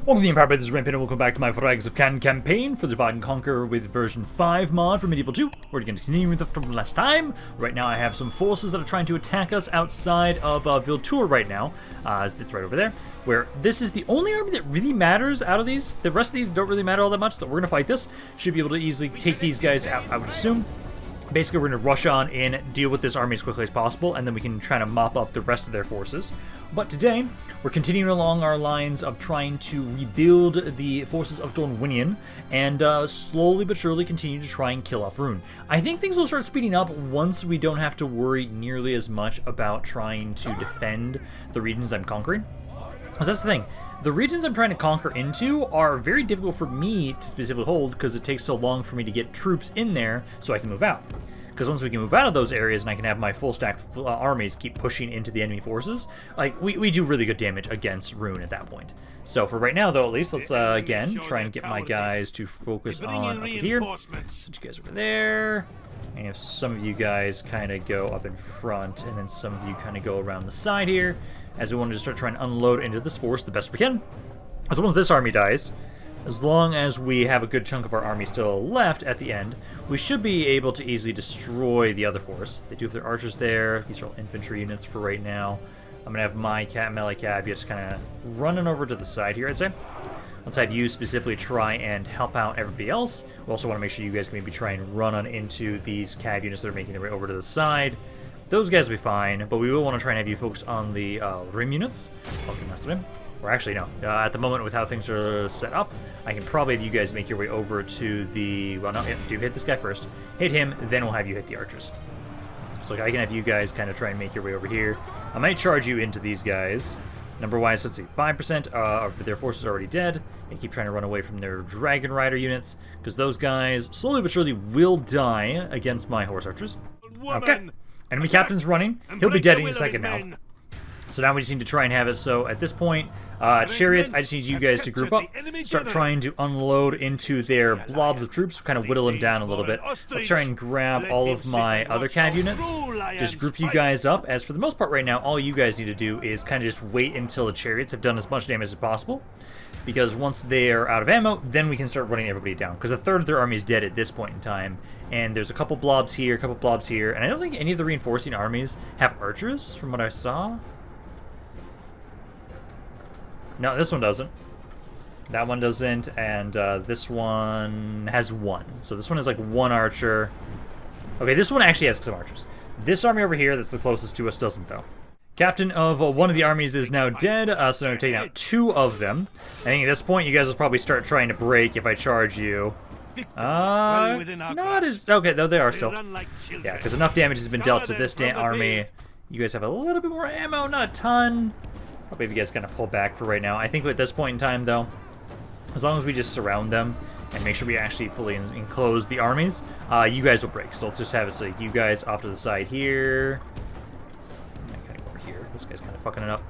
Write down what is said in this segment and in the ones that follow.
Welcome to the Empire, this is Rampaned, and welcome back to my Variags of Khand campaign for the Divide and Conquer with version 5 mod for Medieval 2. We're going to continue with it from last time. Right now I have some forces that are trying to attack us outside of Viltur right now. It's right over there, where this is the only army that really matters out of these. The rest of these don't really matter all that much, so we're going to fight this. Should be able to easily take these guys out, I would assume. Basically, we're going to rush on in, deal with this army as quickly as possible, and then we can try to mop up the rest of their forces. But today, we're continuing along our lines of trying to rebuild the forces of Dorwinion, and slowly but surely continue to try and kill off Rhûn. I think things will start speeding up once we don't have to worry nearly as much about trying to defend the regions I'm conquering. Because that's the thing. The regions I'm trying to conquer into are very difficult for me to specifically hold because it takes so long for me to get troops in there so I can move out. Because once we can move out of those areas and I can have my full stack armies keep pushing into the enemy forces, like we do really good damage against Rhûn at that point. So for right now, though, at least let's again try and get my guys to focus on over here. Put you guys over there. And if some of you guys kind of go up in front, and then some of you kind of go around the side here, as we want to start trying to unload into this force the best we can. As once this army dies, as long as we have a good chunk of our army still left at the end, we should be able to easily destroy the other force. They do have their archers there. These are all infantry units for right now. I'm going to have my melee cav just kind of running over to the side here, I'd say. Let's have you specifically try and help out everybody else. We also want to make sure you guys can maybe try and run on into these cav units that are making their way over to the side. Those guys will be fine, but we will want to try and have you focus on the rim units. Or actually, no. At the moment, with how things are set up, I can probably have you guys make your way over to the... Well, no, yeah, do hit this guy first. Hit him, then we'll have you hit the archers. So I can have you guys kind of try and make your way over here. I might charge you into these guys. Number-wise, let's see, 5% of their forces are already dead. They keep trying to run away from their Dragon Rider units, because those guys, slowly but surely, will die against my horse archers. Okay. Enemy captain's running. He'll be dead in a second now. So now we just need to try and have it. So at this point, chariots, I just need you guys to group up, start trying to unload into their blobs of troops, kind of whittle them down a little bit. Let's try and grab all of my other cav units. Just group you guys up, as for the most part right now, all you guys need to do is kind of just wait until the chariots have done as much damage as possible. Because once they are out of ammo, then we can start running everybody down. Because a third of their army is dead at this point in time. And there's a couple blobs here, a couple blobs here. And I don't think any of the reinforcing armies have archers, from what I saw. No, this one doesn't. That one doesn't, and this one has one. So this one has like one archer. Okay, this one actually has some archers. This army over here that's the closest to us doesn't, though. Captain of one of the armies is now dead, so now we've taken out 2 of them. I think at this point you guys will probably start trying to break if I charge you. Not as... Okay, though they are still. Yeah, because enough damage has been dealt to this army. You guys have a little bit more ammo, not a ton. Probably if you guys kind of pull back for right now. I think at this point in time, though, as long as we just surround them and make sure we actually fully enclose the armies, you guys will break. So let's just have it so you guys off to the side here. Kind of over here. This guy's kind of fucking it up.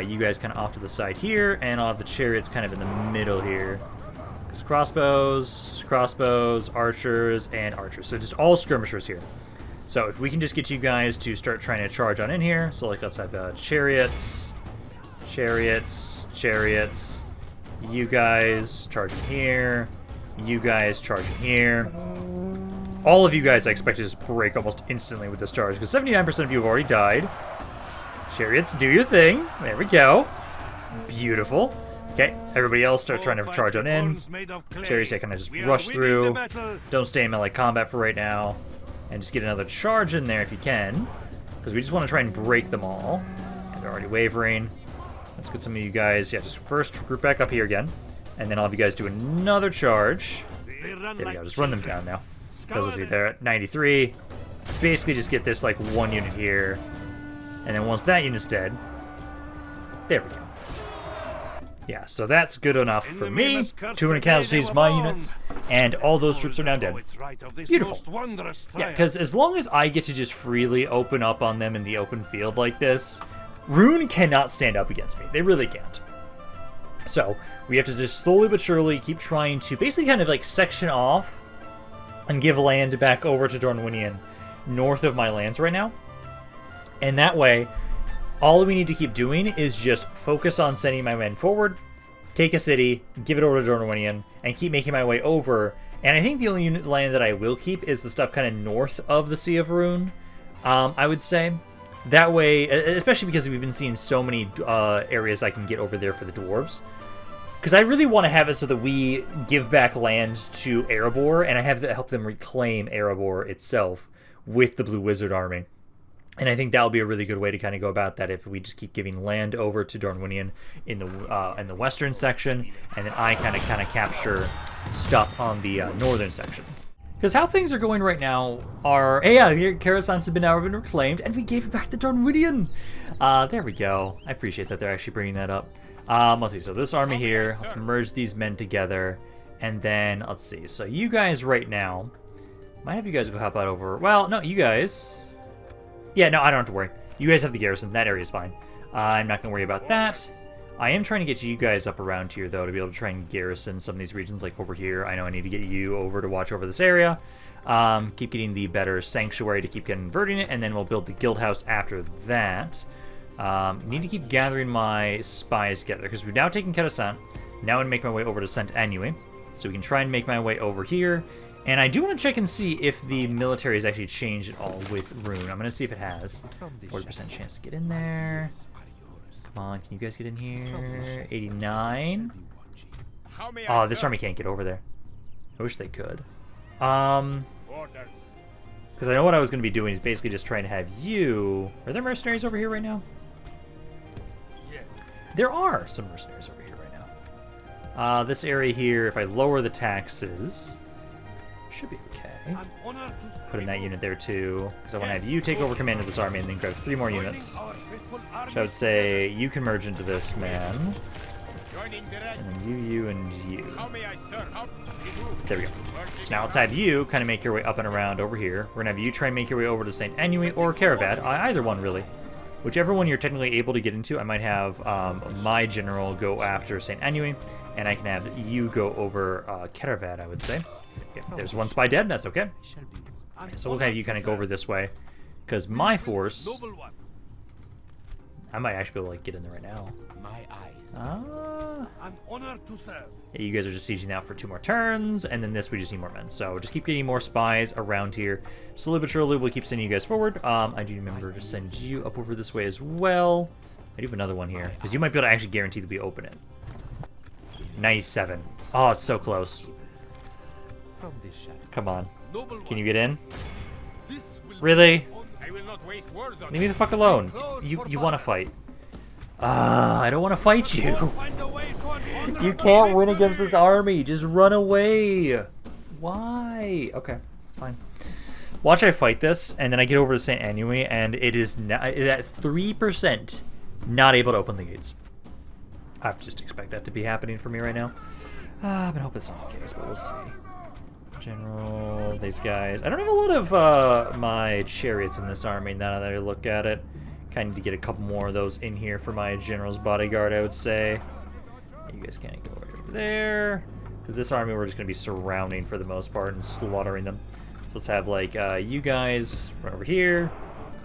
You guys kind of off to the side here, and I'll have the chariots kind of in the middle here. It's crossbows, archers, and archers. So just all skirmishers here. So if we can just get you guys to start trying to charge on in here. So like let's have chariots. You guys charging here. You guys charging here. All of you guys I expect to just break almost instantly with this charge, because 79% of you have already died. Chariots, do your thing. There we go. Beautiful. Okay, everybody else start trying to charge on in. Chariots, I kind of just rush through. Don't stay in melee combat for right now. And just get another charge in there if you can, because we just want to try and break them all. And they're already wavering. Let's get some of you guys, yeah, just first group back up here again. And then I'll have you guys do another charge. There we go, just run them down now. Because let's see, they're at 93. Basically just get this, like, one unit here. And then once that unit's dead, there we go. Yeah, so that's good enough for me. 200 casualties, my units, and all those troops are now dead. Beautiful. Yeah, because as long as I get to just freely open up on them in the open field like this, Rhûn cannot stand up against me. They really can't. So, we have to just slowly but surely keep trying to basically kind of like section off and give land back over to Dorwinion north of my lands right now. And that way, all we need to keep doing is just focus on sending my men forward, take a city, give it over to Dorwinion, and keep making my way over. And I think the only land that I will keep is the stuff kind of north of the Sea of Rhûn, I would say. That way, especially because we've been seeing so many areas I can get over there for the dwarves. Because I really want to have it so that we give back land to Erebor, and I have to help them reclaim Erebor itself with the Blue Wizard army. And I think that will be a really good way to kind of go about that if we just keep giving land over to Dorwinion in the western section, and then I kind of capture stuff on the northern section. Because how things are going right now are... Hey, yeah, Coruscant's now been reclaimed, and we gave it back to Dorwinion! There we go. I appreciate that they're actually bringing that up. Let's see, so this army here, let's merge these men together, and then, let's see, so you guys right now, might have you guys go help out over... Well, no, you guys... Yeah, no, I don't have to worry. You guys have the garrison. That area is fine. I'm not going to worry about that. I am trying to get you guys up around here, though, to be able to try and garrison some of these regions, like over here. I know I need to get you over to watch over this area. Keep getting the better sanctuary to keep converting it, and then we'll build the guild house after that. Need to keep gathering my spies together, because we've now taken Coruscant. Now I'm going to make my way over to Sant Annui, so we can try and make my way over here. And I do want to check and see if the military has actually changed at all with Rhûn. I'm going to see if it has. 40% chance to get in there. Come on, can you guys get in here? 89. Oh, this army can't get over there. I wish they could. Because I know what I was going to be doing is basically just trying to have you... Are there mercenaries over here right now? There are some mercenaries over here right now. This area here, if I lower the taxes... Should be okay. Put in that unit there too, because I want to have you take over command of this army and then grab 3 more units. So I would say you can merge into this man. And then you, and you. There we go. So now let's have you kind of make your way up and around over here. We're going to have you try and make your way over to Sant Annui or Carvarad. Either one, really. Whichever one you're technically able to get into. I might have my general go after Sant Annui, and I can have you go over Carvarad, I would say. Okay, there's one spy dead, that's okay. So we'll have you kind of go over this way. Because my force... I might actually be able to like, get in there right now. Yeah, you guys are just sieging out for 2 more turns, and then this we just need more men. So just keep getting more spies around here. Slowly but surely we'll keep sending you guys forward. I do remember to send you up over this way as well. I do have another one here, because you might be able to actually guarantee that we open it. 97. Oh, it's so close. Come on. Can you get in? Really? Leave me the fuck alone. You want to fight. I don't want to fight you. You can't win against this army. Just run away. Why? Okay, it's fine. Watch I fight this, and then I get over to Sant Annui, and it is at 3% not able to open the gates. I just expect that to be happening for me right now. I hope it's not the case, but we'll see. General, these guys. I don't have a lot of my chariots in this army now that I look at it. Kind of need to get a couple more of those in here for my general's bodyguard, I would say. You guys can't go over there. Because this army we're just going to be surrounding for the most part and slaughtering them. So let's have like you guys run over here.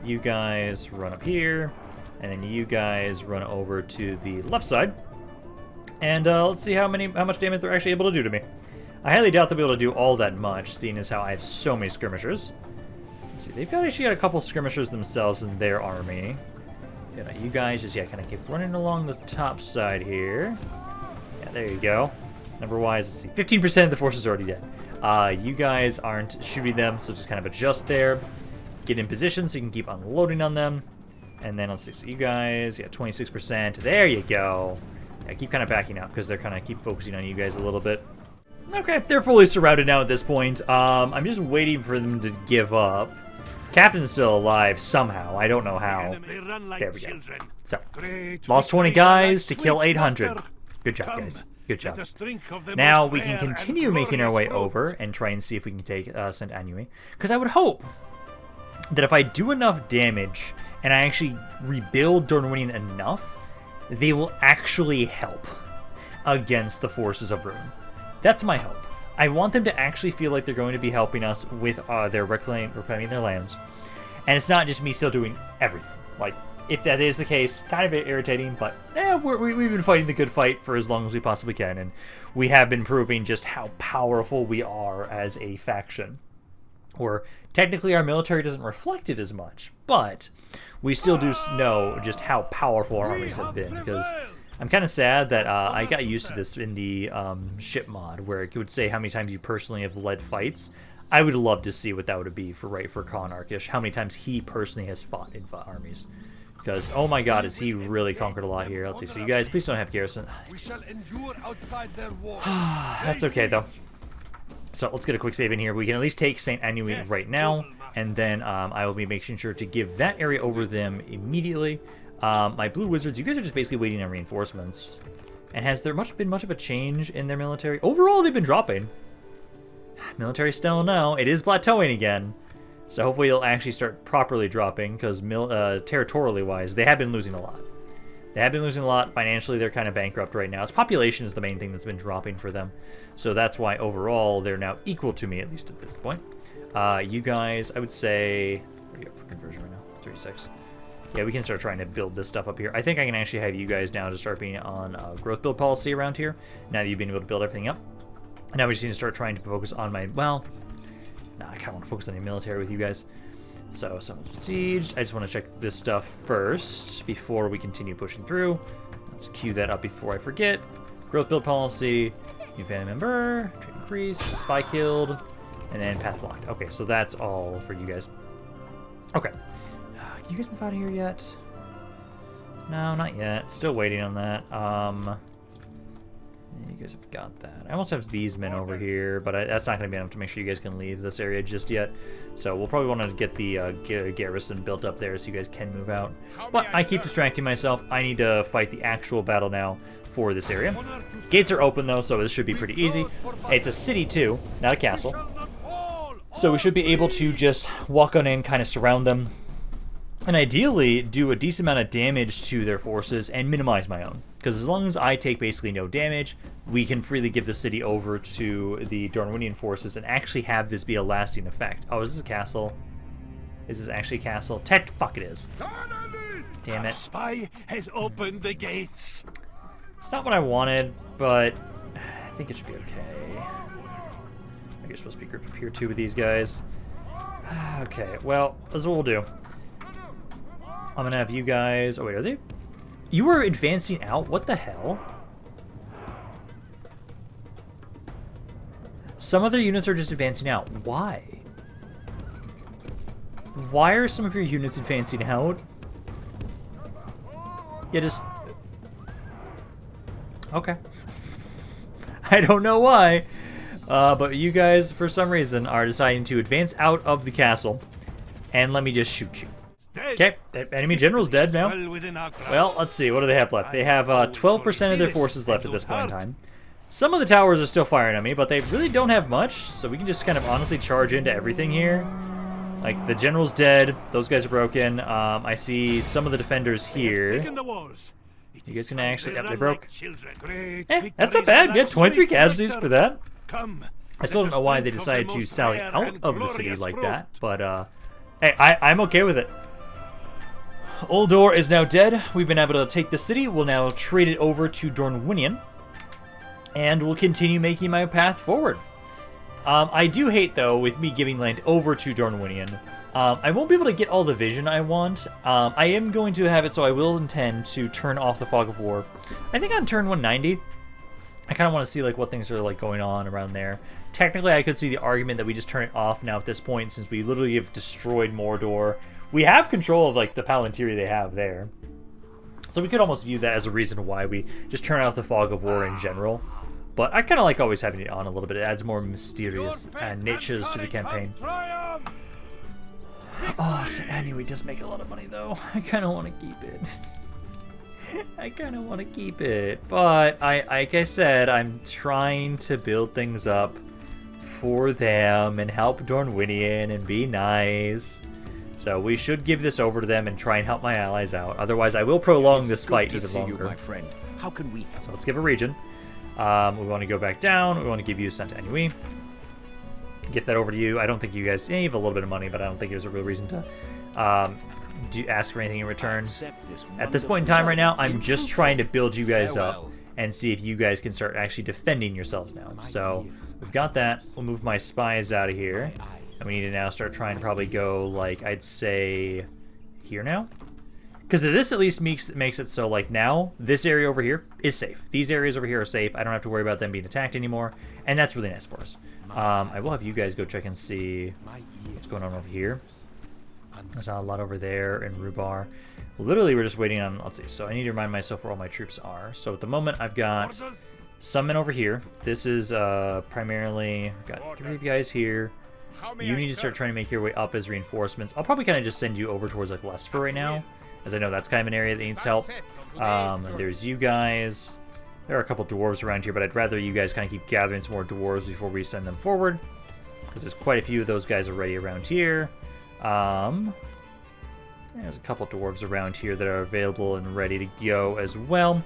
You guys run up here. And then you guys run over to the left side. And let's see how much damage they're actually able to do to me. I highly doubt they'll be able to do all that much, seeing as how I have so many skirmishers. Let's see, they've actually got a couple skirmishers themselves in their army. You guys just, kind of keep running along the top side here. Yeah, there you go. Number-wise, let's see, 15% of the force is already dead. You guys aren't shooting them, so just kind of adjust there. Get in position so you can keep unloading on them. And then, let's see, so you guys, 26%. There you go. Yeah, keep kind of backing out, because they're kind of keep focusing on you guys a little bit. Okay, they're fully surrounded now at this point. I'm just waiting for them to give up. Captain's still alive somehow. I don't know how. There we go. So, lost 20 guys to kill 800. Good job, guys. Good job. Now we can continue making our way over and try and see if we can take Sant Annui. Because I would hope that if I do enough damage and I actually rebuild Dorwinion enough, they will actually help against the forces of Rhûn. That's my hope. I want them to actually feel like they're going to be helping us with their reclaiming their lands. And it's not just me still doing everything. Like, if that is the case, kind of irritating, but we've been fighting the good fight for as long as we possibly can, and we have been proving just how powerful we are as a faction. Or technically our military doesn't reflect it as much, but we still do know just how powerful our armies have been, because I'm kind of sad that I got used to this in the ship mod, where it would say how many times you personally have led fights. I would love to see what that would be for Khan Arkish, how many times he personally has fought in armies. Because, oh my god, has he really conquered a lot here. Let's see, so you guys, please don't have garrison. We shall endure outside their wall. That's okay, though. So let's get a quick save in here. We can at least take St. Annui right now, and then I will be making sure to give that area over them immediately. My blue wizards, you guys are just basically waiting on reinforcements. And has there been much of a change in their military? Overall, they've been dropping. Military still no. It is plateauing again. So hopefully they'll actually start properly dropping, because territorially wise, they have been losing a lot. They have been losing a lot. Financially, they're kind of bankrupt right now. Its population is the main thing that's been dropping for them. So that's why overall they're now equal to me, at least at this point. You guys, I would say... What do you got for conversion right now? 36. Yeah, we can start trying to build this stuff up here. I think I can actually have you guys now to start being on growth build policy around here, now that you've been able to build everything up. Now we just need to start trying to focus on my... Well, no, I kind of want to focus on the military with you guys. So, some siege. I just want to check this stuff first before we continue pushing through. Let's queue that up before I forget. Growth build policy, new family member, trade increase, spy killed, and then path blocked. Okay, so that's all for you guys. Okay. Can you guys move out of here yet? No, not yet. Still waiting on that. You guys have got that. I almost have these men over here, but that's not going to be enough to make sure you guys can leave this area just yet. So we'll probably want to get the garrison built up there so you guys can move out. But I keep distracting myself. I need to fight the actual battle now for this area. Gates are open though, so this should be pretty easy. It's a city too, not a castle. So we should be able to just walk on in, kind of surround them, and ideally do a decent amount of damage to their forces and minimize my own. Because as long as I take basically no damage, we can freely give the city over to the Dorwinion forces and actually have this be a lasting effect. Oh, is this a castle? Is this actually a castle? Fuck, it is. Damn it. Spy has opened the gates. It's not what I wanted, but I think it should be okay. I guess we're supposed to be grouped up here too with these guys. Okay, well, this is what we'll do. I'm gonna have you guys... Oh, wait, are they... You were advancing out? What the hell? Some other units are just advancing out. Why? Why are some of your units advancing out? Yeah, just... Okay. I don't know why. But you guys, for some reason, are deciding to advance out of the castle. And let me just shoot you. Okay, that enemy general's dead now. Well, let's see, what do they have left? They have 12% of their forces left at this point in time. Some of the towers are still firing at me, but they really don't have much, so we can just kind of honestly charge into everything here. Like, the general's dead, those guys are broken. I see some of the defenders here. You guys can actually... Yep, they broke. That's not bad, yeah, 23 casualties for that. I still don't know why they decided to sally out of the city like that, but hey, I'm okay with it. Uldor is now dead. We've been able to take the city. We'll now trade it over to Dorwinion, and we'll continue making my path forward. I do hate, though, with me giving land over to Dorwinion. I won't be able to get all the vision I want. I am going to have it, so I will intend to turn off the Fog of War. I think on turn 190. I kind of want to see like what things are like going on around there. Technically, I could see the argument that we just turn it off now at this point, since we literally have destroyed Mordor. We have control of like the Palantir they have there, so we could almost view that as a reason why we just turn off the Fog of War in general. But I kind of like always having it on a little bit. It adds more mysterious niches to the campaign. Oh, St. Annui does make a lot of money though. I kind of want to keep it. I kind of want to keep it, but like I said, I'm trying to build things up for them and help Dorwinion and be nice. So we should give this over to them and try and help my allies out. Otherwise, I will prolong this fight even longer. My friend. How can we? So let's give a region. We want to go back down. We want to give you Sant Annui. Get that over to you. I don't think you guys... you have a little bit of money, but I don't think there's a real reason to ask for anything in return. At this point in time right now, I'm just trying to build you guys up and see if you guys can start actually defending yourselves now. So we've got that. We'll move my spies out of here. And we need to now start trying to probably go, like, I'd say here now. Because this at least makes it so, like, now this area over here is safe. These areas over here are safe. I don't have to worry about them being attacked anymore. And that's really nice for us. I will have you guys go check and see what's going on over here. There's not a lot over there in Rhûbar. Literally, we're just waiting on, let's see. So I need to remind myself where all my troops are. So at the moment, I've got some men over here. This is primarily, I've got 3 of you guys here. You need to start trying to make your way up as reinforcements. I'll probably kind of just send you over towards, like, Lest for right now, as I know that's kind of an area that needs help. There's you guys. There are a couple dwarves around here, but I'd rather you guys kind of keep gathering some more dwarves before we send them forward, because there's quite a few of those guys already around here. There's a couple dwarves around here that are available and ready to go as well.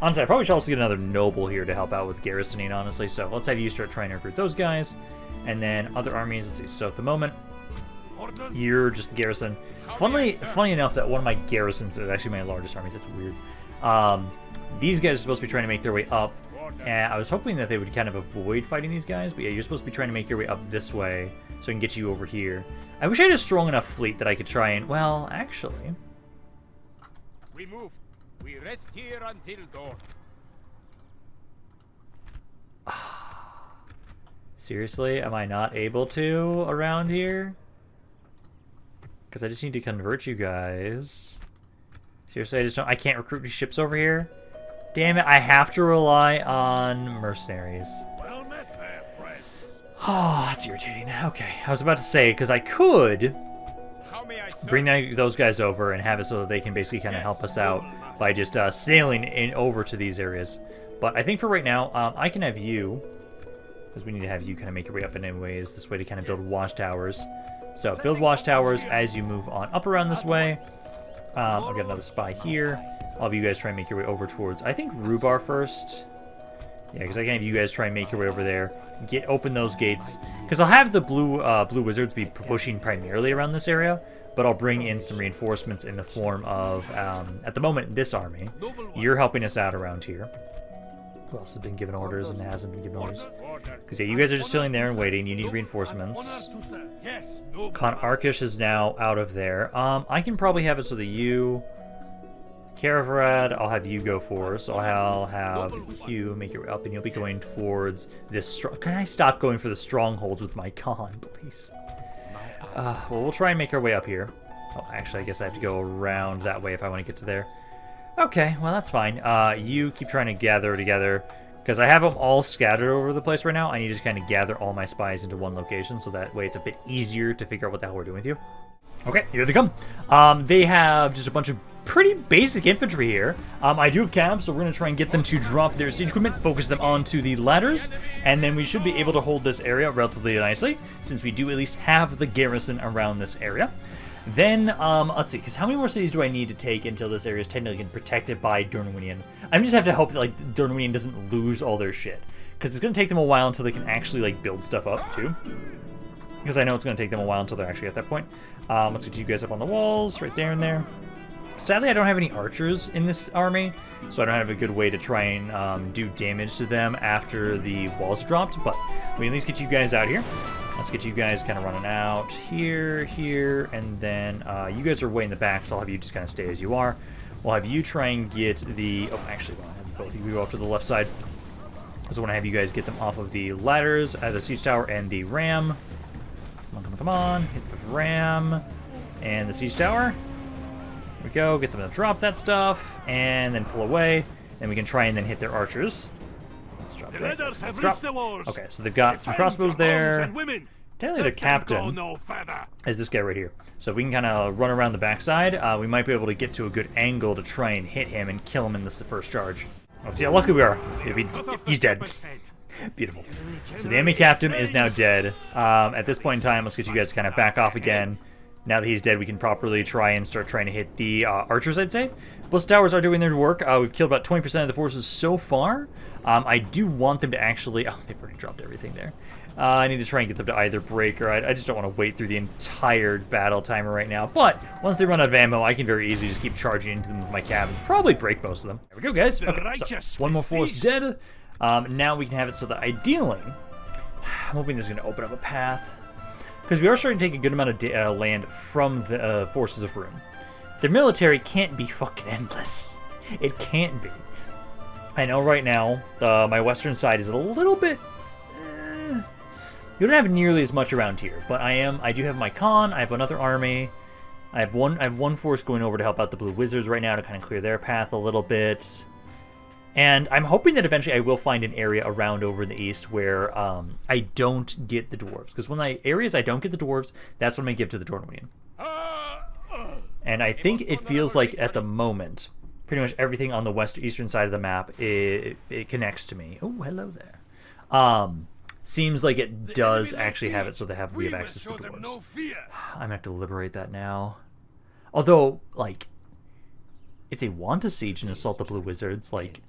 Honestly, I probably should also get another noble here to help out with garrisoning, honestly. So let's have you start trying to recruit those guys. And then other armies, let's see. So at the moment, you're just the garrison. Funny enough that one of my garrisons is actually my largest armies. That's weird. These guys are supposed to be trying to make their way up. And I was hoping that they would kind of avoid fighting these guys. But yeah, you're supposed to be trying to make your way up this way so I can get you over here. I wish I had a strong enough fleet that I could try and... Well, actually... We moved. We rest here until dawn. Seriously? Am I not able to around here? Because I just need to convert you guys. Seriously, I can't recruit these ships over here? Damn it, I have to rely on mercenaries. Well met there, friends. Oh, that's irritating. Okay, I was about to say, because I could bring those guys over and have it so that they can basically kind of help us out by just sailing in over to these areas. But I think for right now, I can have you, because we need to have you kind of make your way up in any ways this way to kind of build watchtowers. So build watchtowers as you move on up around this way. I've got another spy here. All of you guys try and make your way over towards, I think, Rhûbar first. Yeah, because I can have you guys try and make your way over there. Open those gates. Because I'll have the blue wizards be pushing primarily around this area, but I'll bring in some reinforcements in the form of, at the moment, this army. You're helping us out around here. Who else has been given orders and hasn't been given orders? Because yeah, you guys are just sitting there and waiting. You need reinforcements. Khan Arkish is now out of there. I can probably have it so that you... Carvarad, I'll have you go for. So I'll have you make your way up, and you'll be going towards this... Can I stop going for the strongholds with my Khan, please? Well, we'll try and make our way up here. Oh, actually, I guess I have to go around that way if I want to get to there. Okay, well, that's fine. You keep trying to gather together, because I have them all scattered over the place right now. I need to kind of gather all my spies into one location, so that way it's a bit easier to figure out what the hell we're doing with you. Okay, here they come. They have just a bunch of pretty basic infantry here. I do have cabs, so we're going to try and get them to drop their siege equipment, focus them onto the ladders, and then we should be able to hold this area relatively nicely, since we do at least have the garrison around this area. Then, let's see, because how many more cities do I need to take until this area is technically protected by Dorwinion? I just have to hope that, like, Dorwinion doesn't lose all their shit. Because it's going to take them a while until they can actually, like, build stuff up, too. Because I know it's going to take them a while until they're actually at that point. Let's get you guys up on the walls, right there and there. Sadly, I don't have any archers in this army, so I don't have a good way to try and do damage to them after the walls dropped, but we at least get you guys out here. Let's get you guys kind of running out here, here, and then you guys are way in the back, so I'll have you just kind of stay as you are. We'll have you try and get the... Oh, actually, we'll have both of you go up to the left side. So I want to have you guys get them off of the ladders, the siege tower and the ram. Come on, come on, come on. Hit the ram and the siege tower. There we go. Get them to drop that stuff and then pull away. Then we can try and then hit their archers. Let's drop it. Drop. Okay, so they've got some crossbows there. Technically, the captain is this guy right here. So if we can kind of run around the backside, we might be able to get to a good angle to try and hit him and kill him in this first charge. Let's see how lucky we are. He's dead. Beautiful. So the enemy captain is now dead. At this point in time, let's get you guys to kind of back off again. Now that he's dead, we can properly try and start trying to hit the archers, I'd say. Ballista towers are doing their work. We've killed about 20% of the forces so far. I do want them to actually... Oh, they've already dropped everything there. I need to try and get them to either break, or I just don't want to wait through the entire battle timer right now. But once they run out of ammo, I can very easily just keep charging into them with my cab and probably break most of them. There we go, guys. Okay, so one more force dead. Now we can have it so that ideally... I'm hoping this is going to open up a path. Because we are starting to take a good amount of land from the forces of Rhûn. Their military can't be fucking endless. It can't be. I know right now, my western side is a little bit... You don't have nearly as much around here, but I do have my Khan, I have another army. I have one force going over to help out the Blue Wizards right now to kind of clear their path a little bit. And I'm hoping that eventually I will find an area around over in the east where I don't get the dwarves. Because when areas I don't get the dwarves, that's when I give to the Dorwinion. And I think it feels like at the moment, pretty much everything on the eastern side of the map, it connects to me. Oh, hello there. Seems like it does actually have it so we have access to dwarves. I'm gonna have to liberate that now. Although, like, if they want to siege and assault the Blue Wizards, like,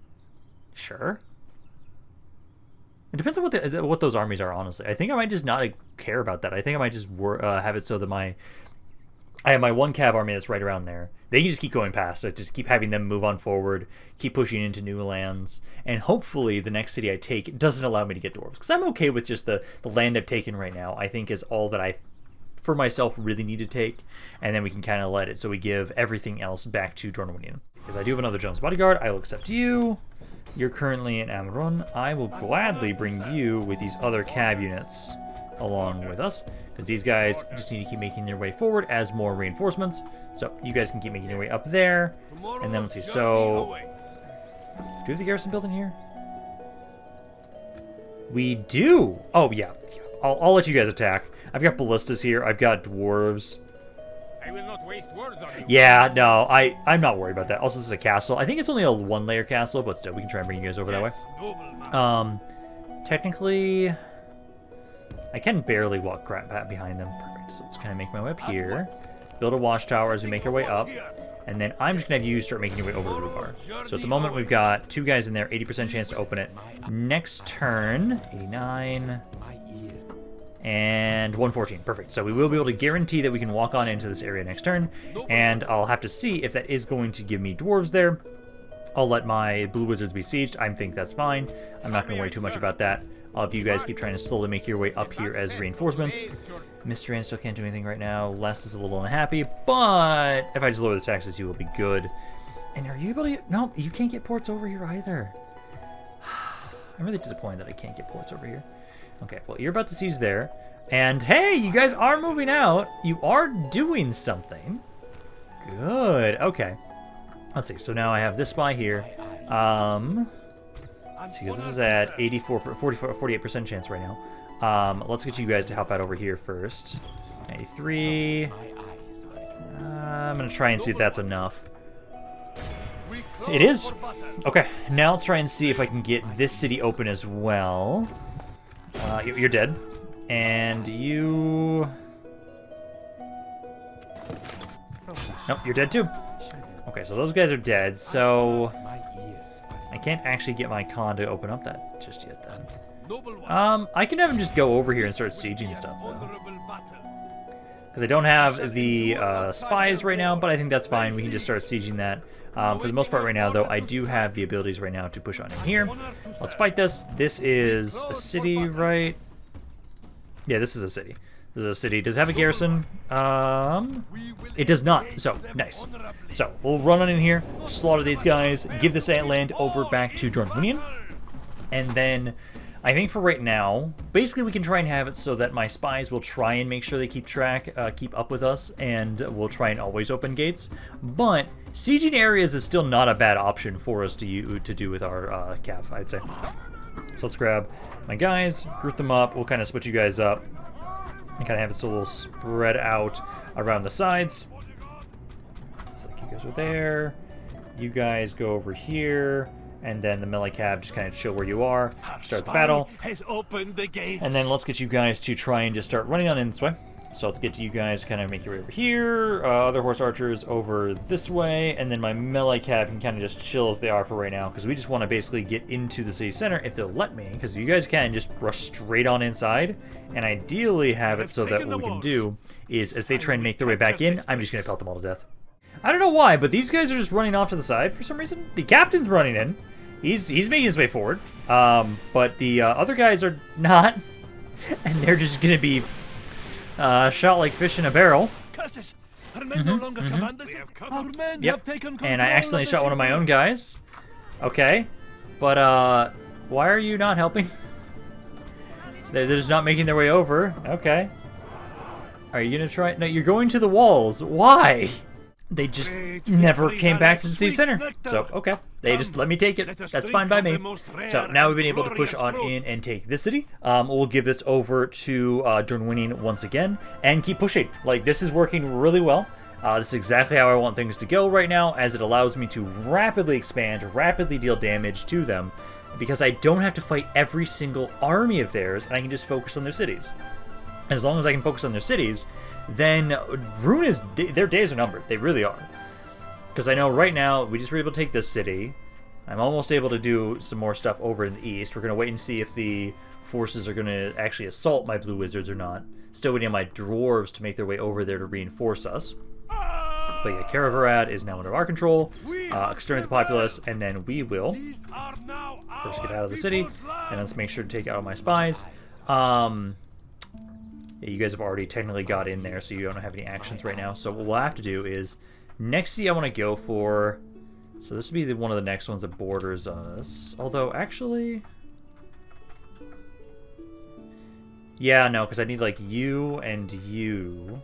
sure. It depends on what those armies are, honestly. I think I might just not care about that. I think I might just have it so that I have my one cav army that's right around there. They can just keep going past. I just keep having them move on forward, keep pushing into new lands, and hopefully the next city I take doesn't allow me to get dwarves. Because I'm okay with just the land I've taken right now, I think is all that I, for myself, really need to take. And then we can kind of let it, so we give everything else back to Dorwinion. Because I do have another Jones bodyguard, I will accept you. You're currently in Amrun. I will gladly bring you with these other cav units along with us. Because these guys just need to keep making their way forward as more reinforcements. So you guys can keep making your way up there. And then let's see, so... Do we have the garrison building here? We do! Oh, yeah. I'll let you guys attack. I've got ballistas here. I've got dwarves. I will not waste words on you. Yeah, no, I'm not worried about that. Also, this is a castle. I think it's only a one-layer castle, but still, we can try and bring you guys over that way. Technically... I can barely walk behind them. Perfect. So let's kind of make my way up here. Build a watchtower as we make our way up. And then I'm just going to have you start making your way over to Rhûbar. So at the moment, we've got 2 guys in there, 80% chance to open it. Next turn, 89. And 114. Perfect. So we will be able to guarantee that we can walk on into this area next turn. And I'll have to see if that is going to give me dwarves there. I'll let my Blue Wizards be sieged. I think that's fine. I'm not going to worry too much about that. If you guys keep trying to slowly make your way up here as reinforcements. Mr. Ann still can't do anything right now. Lest is a little unhappy, but if I just lower the taxes, you will be good. And are you able to get... No, you can't get ports over here either. I'm really disappointed that I can't get ports over here. Okay, well, you're about to siege there. And hey, you guys are moving out. You are doing something. Good, okay. Let's see, so now I have this spy here. Because this is at 48% chance right now. Let's get you guys to help out over here first. 93. I'm going to try and see if that's enough. It is. Okay, now let's try and see if I can get this city open as well. You're dead. And you... Nope, you're dead too. Okay, so those guys are dead, so... I can't actually get my Khan to open up that just yet then. I can have him just go over here and start sieging stuff though. Because I don't have the spies right now, but I think that's fine. We can just start sieging that. For the most part right now though, I do have the abilities right now to push on in here. Let's fight this. This is a city, right? Yeah, this is a city. This is a city. Does it have a garrison? It does not. So, nice. So, we'll run on in here, slaughter these guys, give this land over back to Dorwinion. And then, I think for right now, basically we can try and have it so that my spies will try and make sure they keep up with us, and we'll try and always open gates. But, sieging areas is still not a bad option for us to do with our cav, I'd say. So let's grab my guys, group them up, we'll kind of split you guys up. And kind of have it so a little spread out around the sides. So like you guys are there. You guys go over here. And then the melee cav just kind of chill where you are. Start the battle. And then let's get you guys to try and just start running on in this way. So let's get to you guys, kind of make your way over here. Other horse archers over this way, and then my melee cav can kind of just chill as they are for right now, because we just want to basically get into the city center if they'll let me, because you guys can just rush straight on inside, and ideally have it so that what we can do is, as they try and make their way back in, I'm just going to pelt them all to death. I don't know why, but these guys are just running off to the side for some reason. The captain's running in. He's making his way forward, but the other guys are not, and they're just going to be shot like fish in a barrel. Yep. And I accidentally shot one of my own guys. Okay. But, why are you not helping? They're just not making their way over. Okay. Are you gonna try? No, you're going to the walls. Why? They just never came back to the city center. So, okay. They just let me take it. That's fine by me. So, now we've been able to push on in and take this city. We'll give this over to Dorwinion once again and keep pushing. Like, this is working really well. This is exactly how I want things to go right now, as it allows me to rapidly expand, rapidly deal damage to them, because I don't have to fight every single army of theirs, and I can just focus on their cities. As long as I can focus on their cities, then their days are numbered. They really are. Because I know right now, we just were able to take this city. I'm almost able to do some more stuff over in the east. We're going to wait and see if the forces are going to actually assault my blue wizards or not. Still waiting on my dwarves to make their way over there to reinforce us. But yeah, Carvarad is now under our control. Exterminate the populace, and then we will first get out of the city, and let's make sure to take out my spies. Yeah, you guys have already technically got in there, so you don't have any actions right now. So what we'll have to do is, next city I want to go for, so this will be one of the next ones that borders us. Although, actually, yeah, no, because I need like you and you.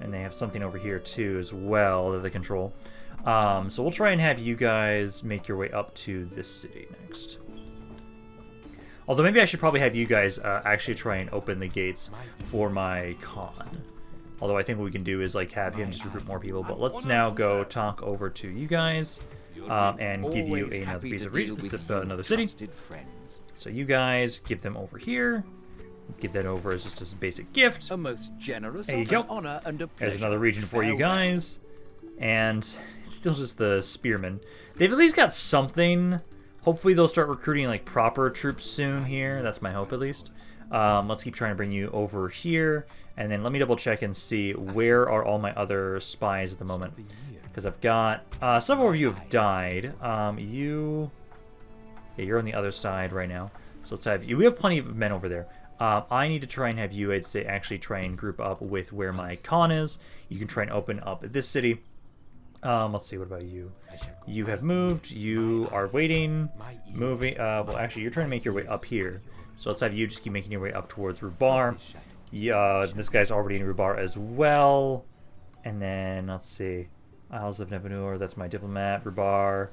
And they have something over here too as well that they control. So we'll try and have you guys make your way up to this city next. Although maybe I should probably have you guys actually try and open the gates for my Khan. Although I think what we can do is like have him just recruit more people. But let's now go talk over to you guys and give you another piece of region, another city. So you guys give them over here. Give that over as just a basic gift. A most generous there you go. Honor and a There's another region for you guys. And it's still just the spearmen. They've at least got something. Hopefully they'll start recruiting like proper troops soon here. That's my hope at least. Let's keep trying to bring you over here. And then let me double check and see where are all my other spies at the moment. Because I've got several of you have died. Yeah, you're on the other side right now. So let's have you. We have plenty of men over there. I need to try and have you, I'd say, actually try and group up with where my Khan is. You can try and open up this city. Let's see, what about you? You have moved. You are waiting. Moving. Well, actually, you're trying to make your way up here. So let's have you just keep making your way up towards Rhubar. Yeah, this guy's already in Rhubar as well. And then, let's see. Isles of Nebanur, that's my diplomat. Rhubar.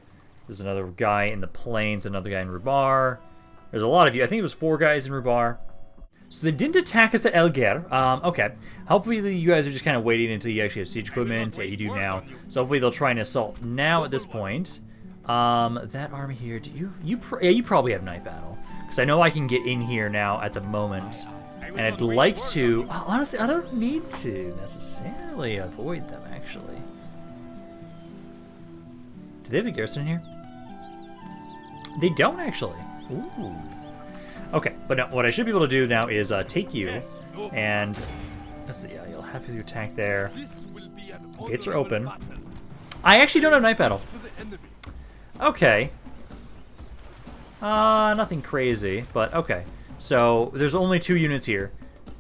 There's another guy in the Plains, another guy in Rhubar. There's a lot of you. I think it was 4 guys in Rhubar. So they didn't attack us at Elger. Okay. Hopefully you guys are just kind of waiting until you actually have siege equipment. Yeah, you do now. So hopefully they'll try and assault now at this point. That army here, do you probably have night battle. Because I know I can get in here now at the moment. And I'd like to... honestly, I don't need to necessarily avoid them, actually. Do they have the garrison in here? They don't, actually. Ooh. Okay, but no, what I should be able to do now is take you, and let's see, yeah, you'll have to attack there. Gates are open. I actually don't have night battle. Okay. Nothing crazy, but okay. So there's only 2 units here.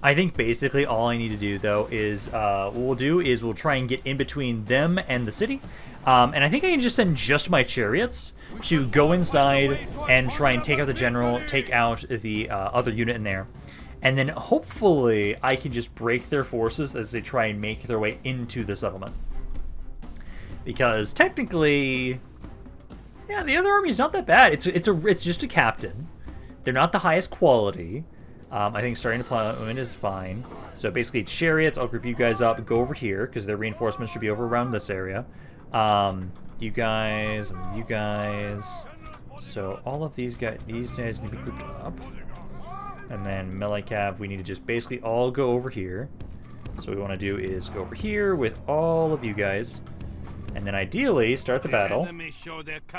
I think basically all I need to do though is what we'll do is we'll try and get in between them and the city. And I think I can just send just my chariots to go inside and try and take out the general, take out the other unit in there. And then hopefully I can just break their forces as they try and make their way into the settlement. Because technically, yeah, the other army is not that bad. It's just a captain. They're not the highest quality. I think starting deployment is fine. So basically chariots, I'll group you guys up, go over here, because their reinforcements should be over around this area. You guys, and you guys. So all of these guys need to be grouped up. And then melee cav, we need to just basically all go over here. So what we want to do is go over here with all of you guys. And then ideally start the battle.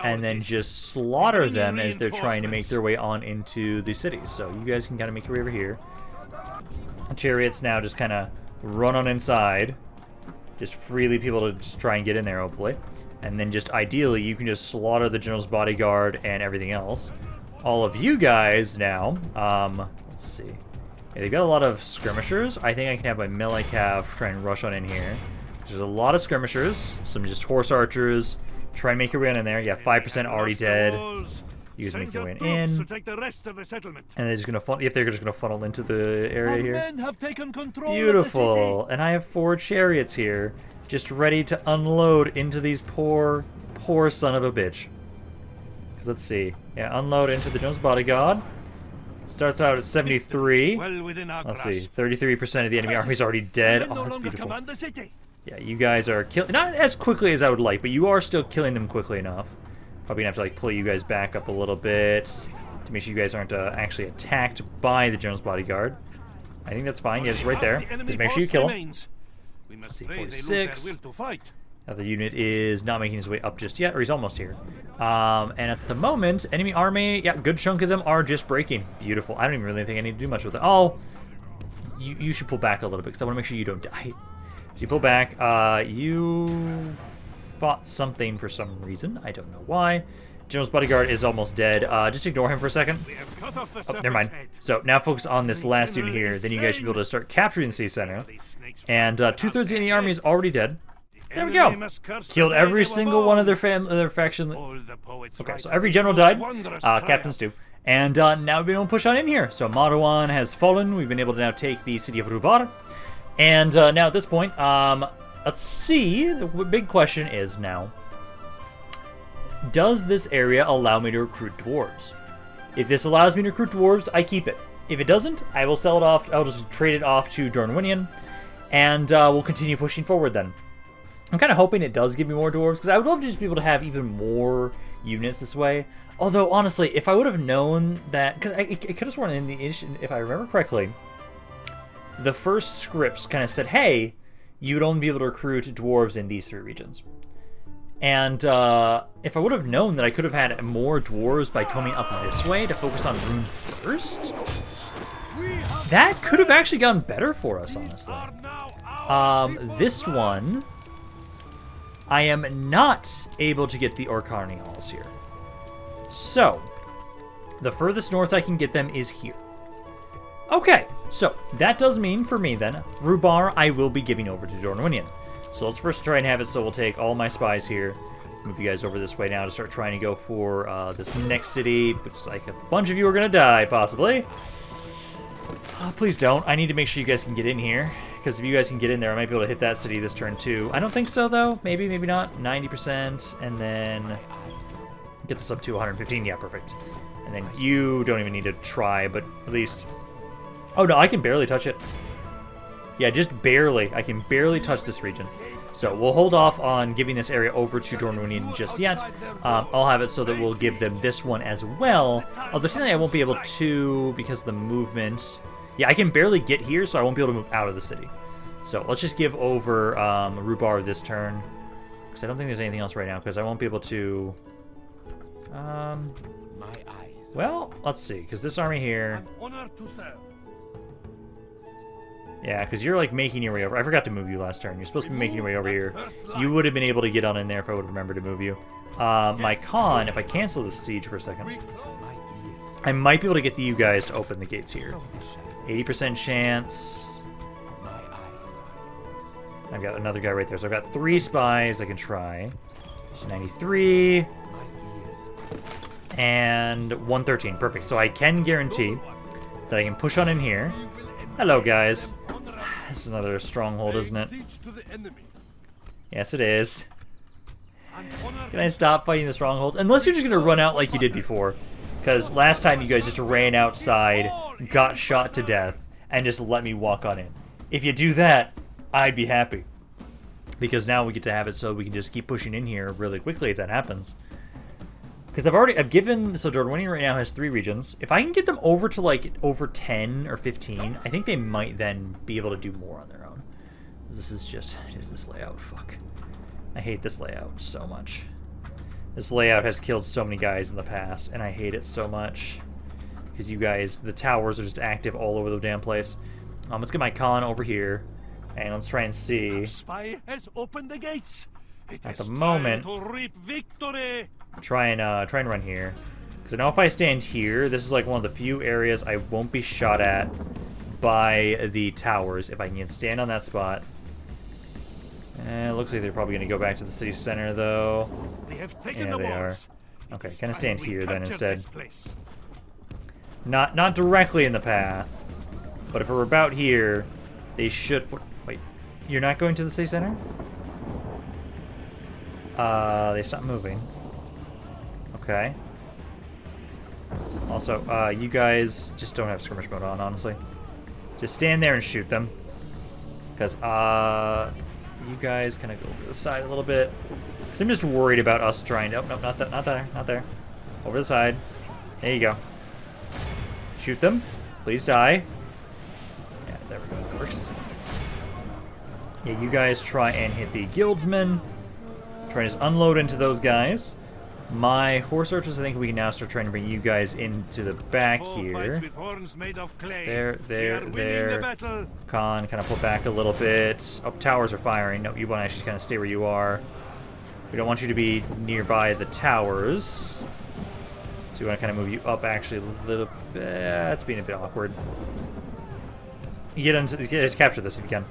And then just slaughter them as they're trying to make their way on into the cities. So you guys can kind of make your way over here. Chariots now just kind of run on inside. Just freely people to just try and get in there, hopefully. And then just ideally, you can just slaughter the general's bodyguard and everything else. All of you guys now, let's see. Yeah, they've got a lot of skirmishers. I think I can have my melee cav try and rush on in here. There's a lot of skirmishers, some just horse archers. Try and make your way on in there. Yeah, 5% already dead. You guys make your way in. And they're just gonna if they're just gonna funnel into the area here. Beautiful. And I have 4 chariots here, just ready to unload into these poor son of a bitch. Because let's see. Yeah, unload into the general's bodyguard. Starts out at 73. Let's see. 33% of the enemy army is already dead. Oh, that's beautiful. Yeah, you guys are killing, not as quickly as I would like, but you are still killing them quickly enough. Probably gonna have to like pull you guys back up a little bit to make sure you guys aren't actually attacked by the general's bodyguard. I think that's fine. Yeah, it's right there. Just make sure you kill him. Let's see, 46. Other unit is not making his way up just yet, or he's almost here. And at the moment, enemy army, yeah, good chunk of them are just breaking. Beautiful. I don't even really think I need to do much with it. Oh, you should pull back a little bit because I want to make sure you don't die. So you pull back. You fought something for some reason. I don't know why. General's bodyguard is almost dead. Just ignore him for a second. Oh, never mind. So now focus on this last unit here. Then you guys should be able to start capturing the city center. And 2/3 of the enemy army is already dead. There we go. Killed every single one of their faction. Okay, so every general died. Captains too. And now we've been able to push on in here. So Marwan has fallen. We've been able to now take the city of Rhûbar. And now at this point, let's see. The big question is now, does this area allow me to recruit dwarves? If this allows me to recruit dwarves, I keep it. If it doesn't, I will sell it off. I'll just trade it off to Dorwinion, and we'll continue pushing forward then. I'm kind of hoping it does give me more dwarves, because I would love to just be able to have even more units this way. Although, honestly, if I would have known that... Because I could have sworn in the edition, if I remember correctly, the first scripts kind of said, hey, you would only be able to recruit dwarves in these 3 regions. And if I would have known that I could have had more dwarves by coming up this way to focus on Rune first, that could have actually gone better for us, honestly. This one... I am not able to get the Orcarni Halls here. So, the furthest north I can get them is here. Okay, so that does mean for me then, Rhûbar I will be giving over to Dorwinion. So let's first try and have it so we'll take all my spies here. Let's move you guys over this way now to start trying to go for this next city. Looks like a bunch of you are going to die, possibly. Please don't. I need to make sure you guys can get in here. Because if you guys can get in there, I might be able to hit that city this turn too. I don't think so though. Maybe, maybe not. 90%. And then get this up to 115. Yeah, perfect. And then you don't even need to try, but at least... Oh no, I can barely touch it. Yeah, just barely. I can barely touch this region. So we'll hold off on giving this area over to Dorwinion just yet. I'll have it so that we'll give them this one as well. Although technically I won't be able to because of the movement. Yeah, I can barely get here, so I won't be able to move out of the city. So let's just give over Rhûbar this turn. Because I don't think there's anything else right now, because I won't be able to... Well, let's see, because this army here... Yeah, because you're like making your way over. I forgot to move you last turn. You're supposed to be making your way over here. You would have been able to get on in there if I would have remembered to move you. My con, if I cancel this siege for a second, I might be able to get you guys to open the gates here. 80% chance. I've got another guy right there. So I've got 3 spies I can try. 93. And 113. Perfect. So I can guarantee that I can push on in here. Hello, guys. This is another stronghold, isn't it? Yes, it is. Can I stop fighting the stronghold? Unless you're just going to run out like you did before. Because last time you guys just ran outside, got shot to death, and just let me walk on in. If you do that, I'd be happy. Because now we get to have it so we can just keep pushing in here really quickly if that happens. Because I've given, so Dorwinion right now has 3 regions. If I can get them over to like over 10 or 15, I think they might then be able to do more on their own. This is just, is this layout? Fuck. I hate this layout so much. This layout has killed so many guys in the past, and I hate it so much. Because you guys, the towers are just active all over the damn place. Let's get my con over here, and let's try and see. Our spy has opened the gates. At the moment, to reap victory. try and run here. Because I know if I stand here, this is like one of the few areas I won't be shot at by the towers. If I can stand on that spot. It looks like they're probably going to go back to the city center, though. They have taken Yeah, the they are. walls. Okay, It is kind of time stand we here then capture instead. this place. Not directly in the path, but if we're about here, they should. Wait, you're not going to the city center? They stopped moving. Okay. Also, you guys just don't have skirmish mode on, honestly. Just stand there and shoot them. Because, you guys kind of go over the side a little bit. Because I'm just worried about us trying to... Oh, no, not there, not there. Over the side. There you go. Shoot them. Please die. Yeah, there we go. It works. Yeah, you guys try and hit the guildsmen. Try to just unload into those guys. My horse archers, I think we can now start trying to bring you guys into the back here. There. Con, kind of pull back a little bit. Oh, towers are firing. No, you want to actually kind of stay where you are. We don't want you to be nearby the towers. So we want to kind of move you up actually a little bit. That's being a bit awkward. You get capture this if you can.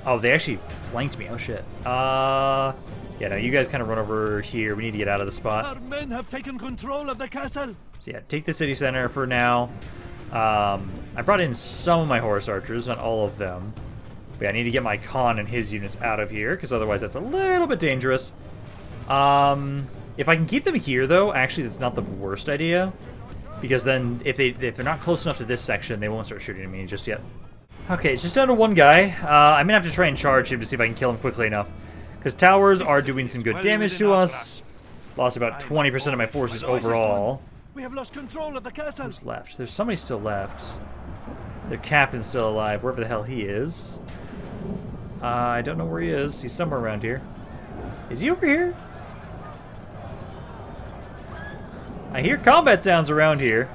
Oh, they actually flanked me. Oh shit. Yeah, no, you guys kind of run over here. We need to get out of the spot. Our men have taken control of the castle. So yeah, take the city center for now. I brought in some of my horse archers, not all of them. But yeah, I need to get my Khan and his units out of here, because otherwise that's a little bit dangerous. If I can keep them here, though, actually that's not the worst idea. Because then, if they're not close enough to this section, they won't start shooting at me just yet. Okay, it's just down to one guy. I'm gonna have to try and charge him to see if I can kill him quickly enough. Because towers are doing some good damage to us. Lost about 20% of my forces overall. We have lost control of the castle. Who's left? There's somebody still left. Their captain's still alive, wherever the hell he is. I don't know where he is. He's somewhere around here. Is he over here? I hear combat sounds around here.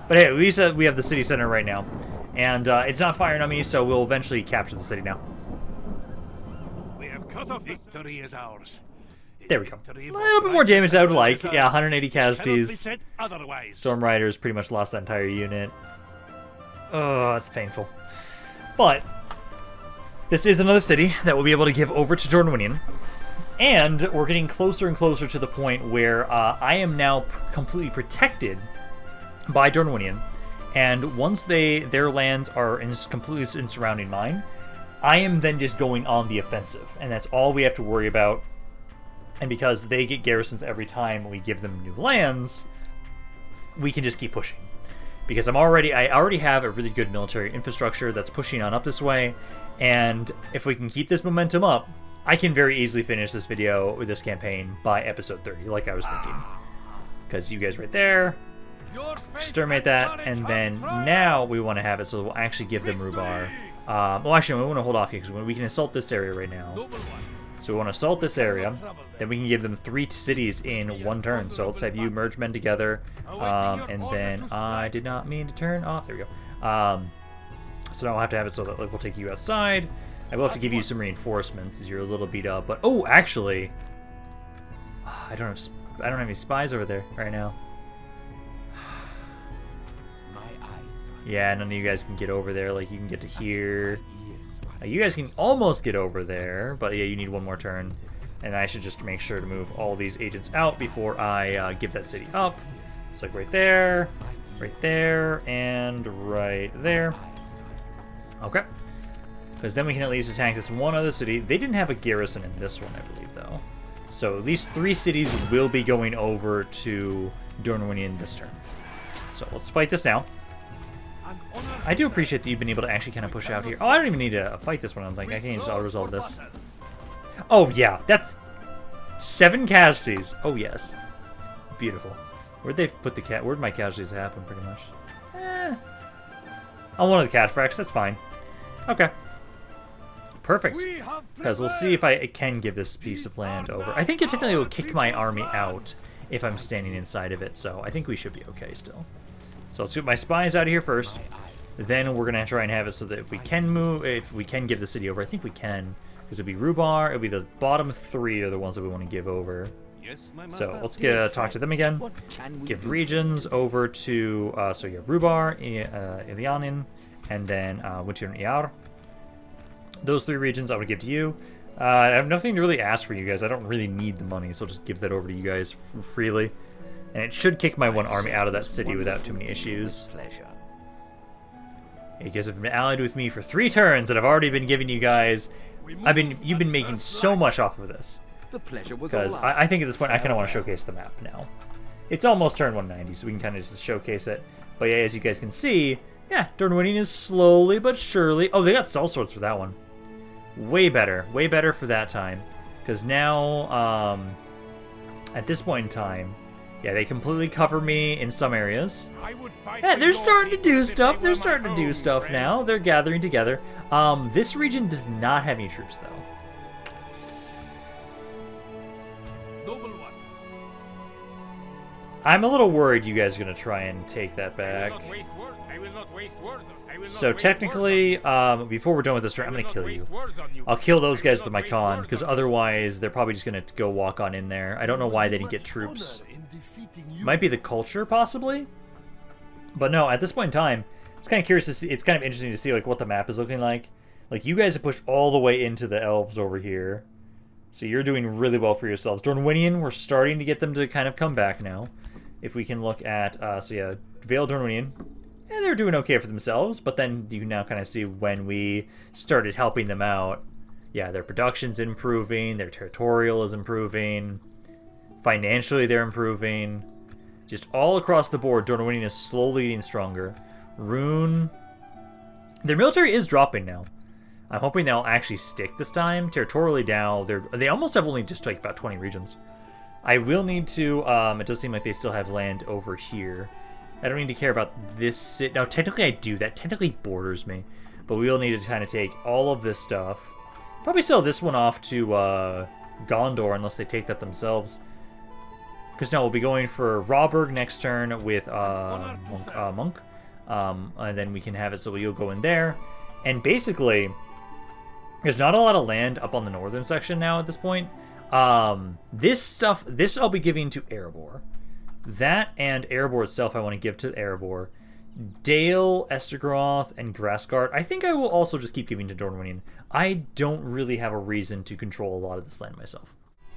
But hey, at least we have the city center right now. And it's not firing on me, so we'll eventually capture the city now. We have cut off. Victory is ours. There we go. A little bit more damage than I would like. Yeah, 180 casualties. Storm Riders pretty much lost that entire unit. Oh, that's painful. But this is another city that we'll be able to give over to Dorwinion. And we're getting closer and closer to the point where I am now completely protected by Dorwinion. And once their lands are completely in surrounding mine, I am then just going on the offensive. And that's all we have to worry about. And because they get garrisons every time we give them new lands, we can just keep pushing. Because I already have a really good military infrastructure that's pushing on up this way. And if we can keep this momentum up, I can very easily finish this video with this campaign by episode 30, like I was thinking. Because you guys right there, exterminate that, and then now we want to have it so we'll actually give them Rhûbar. Well, actually, we want to hold off here because we can assault this area right now. So we want to assault this area, then we can give them 3 cities in one turn. So let's have you merge men together, and then I did not mean to turn off. There we go. So now I'll have to have it so that we'll take you outside. I will have to give you some reinforcements as you're a little beat up. But oh, actually, I don't have any spies over there right now. Yeah, none of you guys can get over there. Like, you can get to here. You guys can almost get over there, but yeah, you need one more turn. And I should just make sure to move all these agents out before I give that city up. It's like right there, and right there. Okay. Because then we can at least attack this one other city. They didn't have a garrison in this one, I believe, though. So at least 3 cities will be going over to Dorwinion this turn. So let's fight this now. I do appreciate that you've been able to actually kind of push out here. Oh, I don't even need to fight this one. I'm like, I can just auto-resolve this. Oh, yeah. That's 7 casualties. Oh, yes. Beautiful. Where'd they put the cat? Where'd my casualties happen, pretty much? On one of the cataphracts, that's fine. Okay. Perfect. Because we'll see if I can give this piece of land over. I think it technically will kick my army out if I'm standing inside of it, so I think we should be okay still. So let's get my spies out of here first. Then we're gonna try and have it so that if we can move, if we can give the city over, I think we can, because it'll be Rhûbar, it'll be the bottom 3 are the ones that we want to give over. So let's talk to them again. Give regions over to Rhûbar, Ilanin, and then Winter and Iar. Those 3 regions I would give to you. I have nothing to really ask for you guys. I don't really need the money, so I'll just give that over to you guys freely. And it should kick my one army out of that city without too many issues. You guys have been allied with me for 3 turns, and I've already been giving you guys. You've been making so much off of this. Because I think at this point I kind of want to showcase the map now. It's almost turn 190, so we can kind of just showcase it. But yeah, as you guys can see, yeah, Dorwinion is slowly but surely. Oh, they got cell swords for that one. Way better for that time. Because now, at this point in time, yeah, they completely cover me in some areas. Yeah, they're starting to do stuff. They're starting to do stuff now. They're gathering together. This region does not have any troops, though. I'm a little worried you guys are going to try and take that back. So technically, before we're done with this turn, I'm going to kill you. I'll kill those guys with my con, because otherwise they're probably just going to go walk on in there. I don't know why they didn't get troops. Might be the culture, possibly? But no, at this point in time, it's kind of curious to see, it's kind of interesting to see like what the map is looking like. Like, you guys have pushed all the way into the elves over here. So you're doing really well for yourselves. Dorwinion, we're starting to get them to kind of come back now. If we can look at, Vale Dorwinion, yeah, they're doing okay for themselves, but then you can now kind of see when we started helping them out. Yeah, their production's improving, their territorial is improving, financially they're improving. Just all across the board, Dorwinion is slowly getting stronger. Rune, their military is dropping now. I'm hoping they'll actually stick this time. Territorially now, they almost have only just like about 20 regions. I will need to, it does seem like they still have land over here. I don't need to care about this. Now, technically I do. That technically borders me. But we will need to kind of take all of this stuff. Probably sell this one off to Gondor unless they take that themselves. Because now we'll be going for Rhawburg next turn with Monk. And then we can have it so you'll go in there. And basically, there's not a lot of land up on the northern section now at this point. This I'll be giving to Erebor. That and Erebor itself I want to give to Erebor. Dale, Estergroth, and Grassguard, I think I will also just keep giving to Dorwinion. I don't really have a reason to control a lot of this land myself.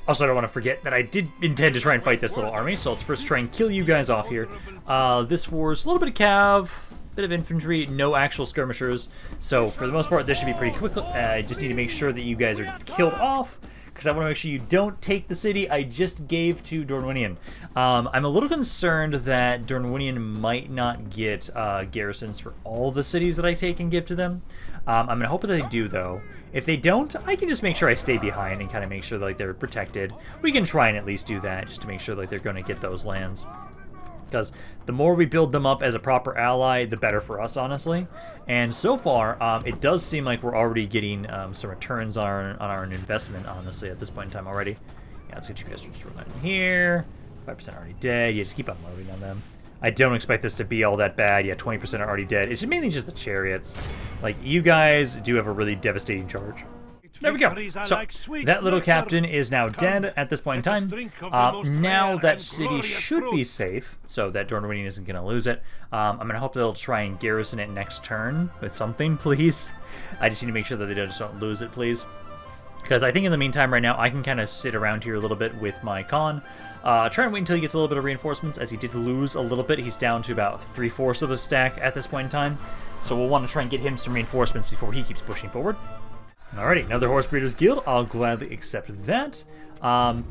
Also, I don't want to forget that I did intend to try and fight this little army, so let's first try and kill you guys off here. This war's a little bit of cav, bit of infantry, no actual skirmishers, so for the most part this should be pretty quick. I just need to make sure that you guys are killed off, because I want to make sure you don't take the city I just gave to Dorwinion. I'm a little concerned that Dorwinion might not get garrisons for all the cities that I take and give to them. I'm going to hope that they do, though. If they don't, I can just make sure I stay behind and kind of make sure that, like, they're protected. We can try and at least do that, just to make sure like they're going to get those lands. Because the more we build them up as a proper ally, the better for us, honestly. And so far, it does seem like we're already getting some returns on our investment, honestly, at this point in time already. Yeah, let's get you guys to just run in here. 5% already dead. Yeah, just keep unloading on them. I don't expect this to be all that bad. Yeah, 20% are already dead. It's mainly just the chariots. Like, you guys do have a really devastating charge. There we go. So, that little captain is now dead at this point in time. Now that city should be safe, so that Dorwinion isn't going to lose it. I'm going to hope they'll try and garrison it next turn with something, please. I just need to make sure that they just don't lose it, please. Because I think in the meantime, right now, I can kind of sit around here a little bit with my con. Try and wait until he gets a little bit of reinforcements, as he did lose a little bit. He's down to about 3/4 of the stack at this point in time. So we'll want to try and get him some reinforcements before he keeps pushing forward. Alrighty, another Horse Breeders Guild. I'll gladly accept that.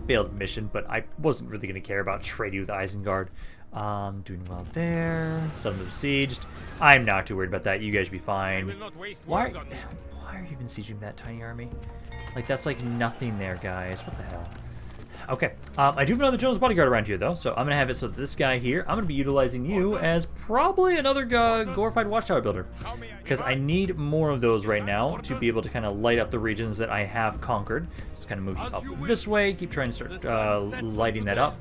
Failed mission, but I wasn't really going to care about trading with Isengard. Doing well there. Some of them besieged. I'm not too worried about that. You guys should be fine. Why are you even sieging that tiny army? Like, that's like nothing there, guys. What the hell? Okay. I do have another General's Bodyguard around here, though, so I'm going to have it so that this guy here, I'm going to be utilizing you as probably another glorified Watchtower builder. Because I need more of those right now to be able to kind of light up the regions that I have conquered. Just kind of move you up this way, keep trying to start lighting that up.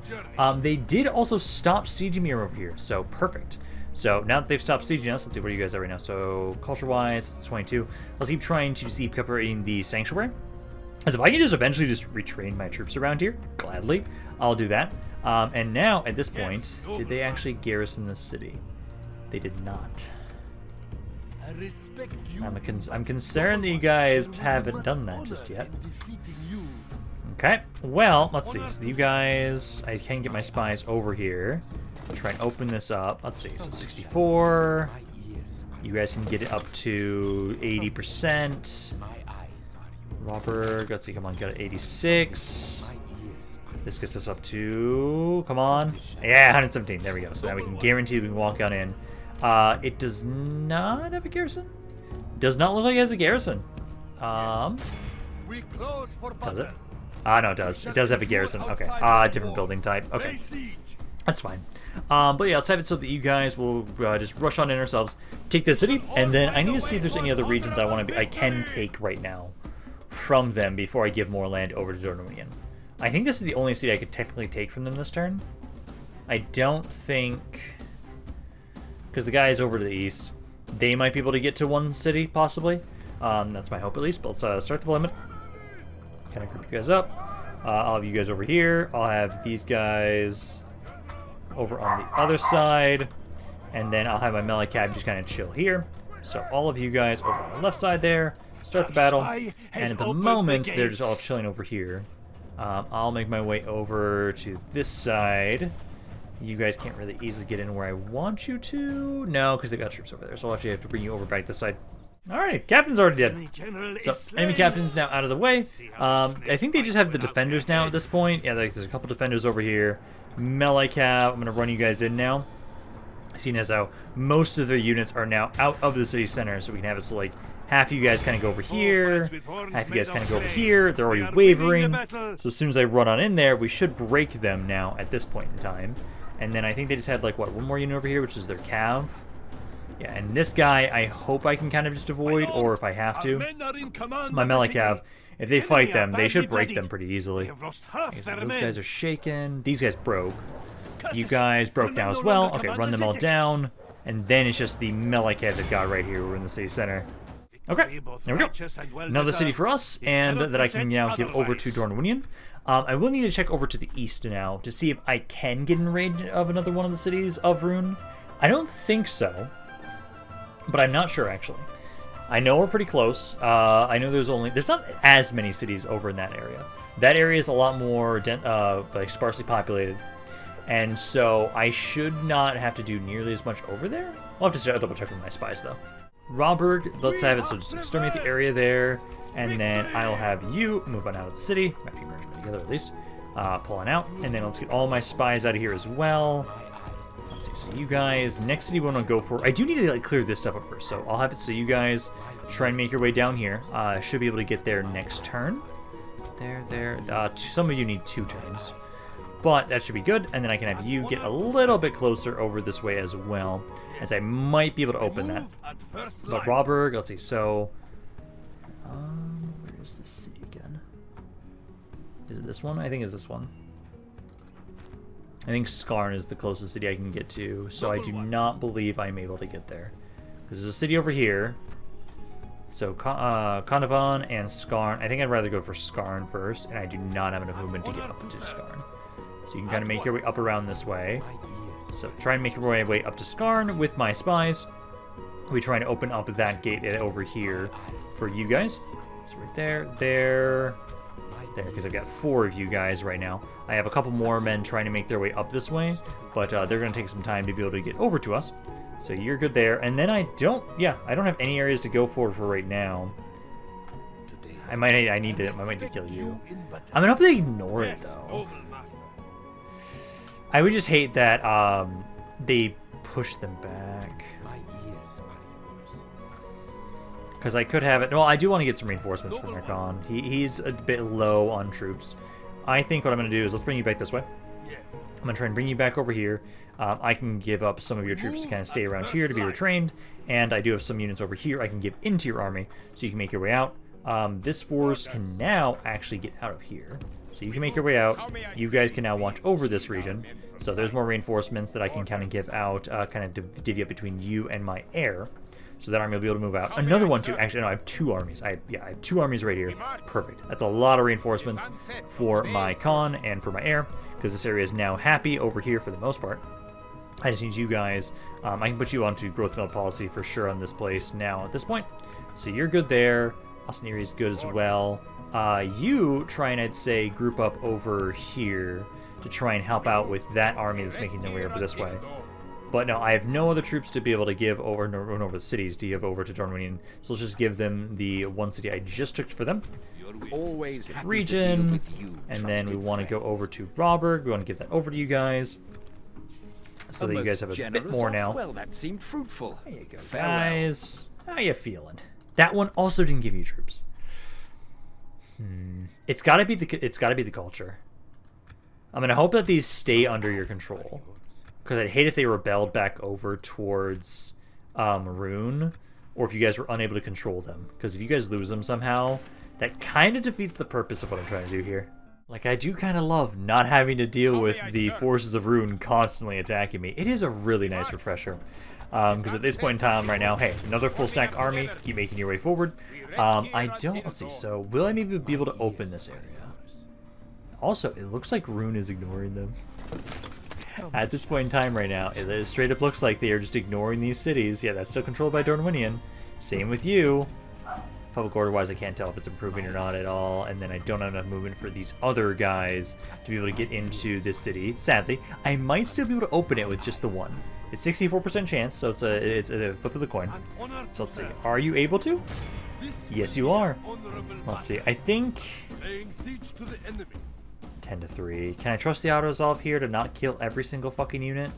They did also stop sieging me over here, so perfect. So now that they've stopped sieging us, let's see, where you guys are right now. So culture-wise, it's 22. Let's keep trying to keep covering the Sanctuary. As if I can just eventually just retrain my troops around here, gladly, I'll do that. And now, at this point, did they actually garrison the city? They did not. I'm concerned that you guys haven't done that just yet. Okay, well, let's see. So you guys, I can get my spies over here. I'll try and open this up. Let's see, so 64. You guys can get it up to 80%. Rhawburg, let's see, come on, got it 86. This gets us up to, come on. Yeah, 117, there we go. So now we can guarantee we can walk on in. It does not have a garrison. Does not look like it has a garrison. Does it? No, it does. It does have a garrison. Okay, different building type. Okay, that's fine. But yeah, let's have it so that you guys will just rush on in ourselves, take the city, and then I need to see if there's any other regions I can take right now from them before I give more land over to Dorwinion. I think this is the only city I could technically take from them this turn. I don't think, because the guys over to the east, they might be able to get to one city, possibly. That's my hope at least, but let's start the limit. Kind of group you guys up. I'll have you guys over here. I'll have these guys over on the other side. And then I'll have my melee cab just kind of chill here. So all of you guys over on the left side there. Start the battle, and at the moment, they're just all chilling over here. I'll make my way over to this side. You guys can't really easily get in where I want you to. No, because they got troops over there, so I'll actually have to bring you over back this side. Alright, captain's already dead. So, enemy captain's now out of the way. I think they just have the defenders now at this point. Yeah, there's a couple defenders over here. Melee cab, I'm going to run you guys in now. Seeing as how most of their units are now out of the city center, so we can have it so, like, half of you guys kind of go over here, half of you guys kind of go over here. They're already wavering. So as soon as I run on in there, we should break them now at this point in time. And then I think they just had, like, what, one more unit over here, which is their cav. Yeah, and this guy, I hope I can kind of just avoid, or if I have to, my melee cav, if they fight them, they should break them pretty easily. Okay, so those guys are shaken. These guys broke. You guys broke now as well. Okay, run them all down. And then it's just the melee cav they've got right here. We're in the city center. Okay, there we go. Another city for us, and that I can now give over to Dorwinion. I will need to check over to the east now to see if I can get in range of another one of the cities of Rhûn. I don't think so, but I'm not sure actually. I know we're pretty close. I know there's not as many cities over in that area. That area is a lot more like sparsely populated, and so I should not have to do nearly as much over there. I'll have to double check with my spies though. Rhawburg, let's have it so just exterminate the area there, and then I'll have you move on out of the city. If you merge them together at least. Pulling out, and then let's get all my spies out of here as well. Let's see, so you guys, next city we want to go for, I do need to like clear this stuff up first, so I'll have it so you guys try and make your way down here. Should be able to get there next turn. There. Some of you need 2 turns. But that should be good, and then I can have you get a little bit closer over this way as well, as I might be able to open that. But Rhawburg, let's see, so... where is this city again? Is it this one? I think it's this one. I think Skarn is the closest city I can get to, so I do not believe I'm able to get there. Because there's a city over here. So, Konovan and Skarn. I think I'd rather go for Skarn first, and I do not have enough movement to get up to Skarn. So you can kind of make your way up around this way. So try and make your way up to Skarn with my spies. We try to open up that gate over here for you guys. So right there, because I've got 4 of you guys right now. I have a couple more men trying to make their way up this way, but they're going to take some time to be able to get over to us. So you're good there. And then I don't have any areas to go for right now. I might need to kill you. I'm gonna hope they ignore it though. I would just hate that they push them back. Because I could have it. Well, I do want to get some reinforcements from Rakan. He's a bit low on troops. I think what I'm going to do is let's bring you back this way. Yes. I'm going to try and bring you back over here. I can give up some of your troops to kind of stay around here to be retrained, and I do have some units over here I can give into your army so you can make your way out. This force can now actually get out of here. So you can make your way out. You guys can now watch over this region. So there's more reinforcements that I can kind of give out, kind of divvy up between you and my heir. So that army will be able to move out. Another one too. Actually, no, I have 2 armies. I have 2 armies right here. Perfect. That's a lot of reinforcements for my Khan and for my heir, because this area is now happy over here for the most part. I just need you guys. I can put you onto growth node policy for sure on this place now at this point. So you're good there. Osneri is good as well. You try and, I'd say, group up over here to try and help out with that army that's making their way over this way. But no, I have no other troops to be able to give over, no, run over the cities to give over to Dorwinion. So let's just give them the one city I just took for them. Always Region, and then we want to go over to Rhawburg. We want to give that over to you guys, so that you guys have a bit more now. Well, that seemed fruitful. There you go, guys. How you feeling? That one also didn't give you troops. It's gotta be the culture. I'm gonna hope that these stay under your control, because I'd hate if they rebelled back over towards Rhûn, or if you guys were unable to control them. Because if you guys lose them somehow, that kind of defeats the purpose of what I'm trying to do here. Like, I do kind of love not having to deal with the forces of Rhûn constantly attacking me. It is a really nice refresher. Because at this point in time right now, hey, another full stack army, keep making your way forward. Let's see, so will I maybe be able to open this area? Also, it looks like Rhûn is ignoring them. At this point in time right now, it straight up looks like they are just ignoring these cities. Yeah, that's still controlled by Dorwinion. Same with you. Public order-wise, I can't tell if it's improving or not at all, and then I don't have enough movement for these other guys to be able to get into this city. Sadly, I might still be able to open it with just the one. It's 64% chance, so it's a flip of the coin. So let's see. Are you able to? Yes, you are. Let's see. I think 10-3. Can I trust the auto-resolve here to not kill every single fucking unit?